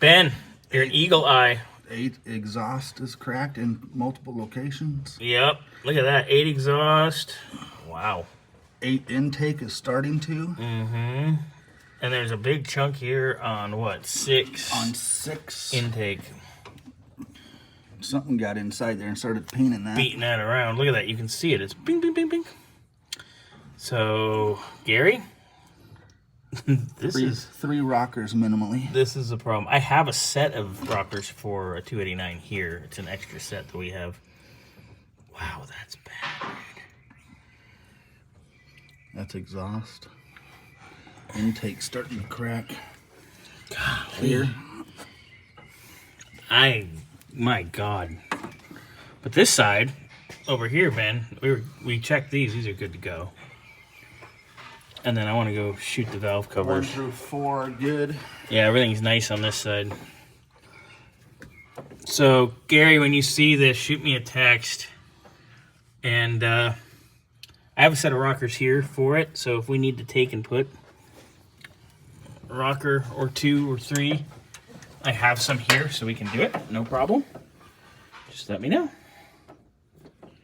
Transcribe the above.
Ben, you're an eagle eye. 8 exhaust is cracked in multiple locations. Yep. Look at that. 8 exhaust. Wow. 8 intake is starting to. Mm-hmm. And there's a big chunk here on what? 6. On 6. Intake. Something got inside there and started painting that. Beating that around. Look at that. You can see it. It's bing, bing, bing, bing. So, Gary, this is 3 rockers minimally. This is a problem. I have a set of rockers for a 289 here. It's an extra set that we have. Wow, that's bad. That's exhaust. Intake starting to crack. Clear. My God. But this side, over here, Ben, we checked these. These are good to go. And then I want to go shoot the valve covers. 1 through 4 are good. Yeah, everything's nice on this side. So, Gary, when you see this, shoot me a text. And I have a set of rockers here for it. So if we need to take and put a rocker or 2 or 3, I have some here so we can do it. No problem. Just let me know.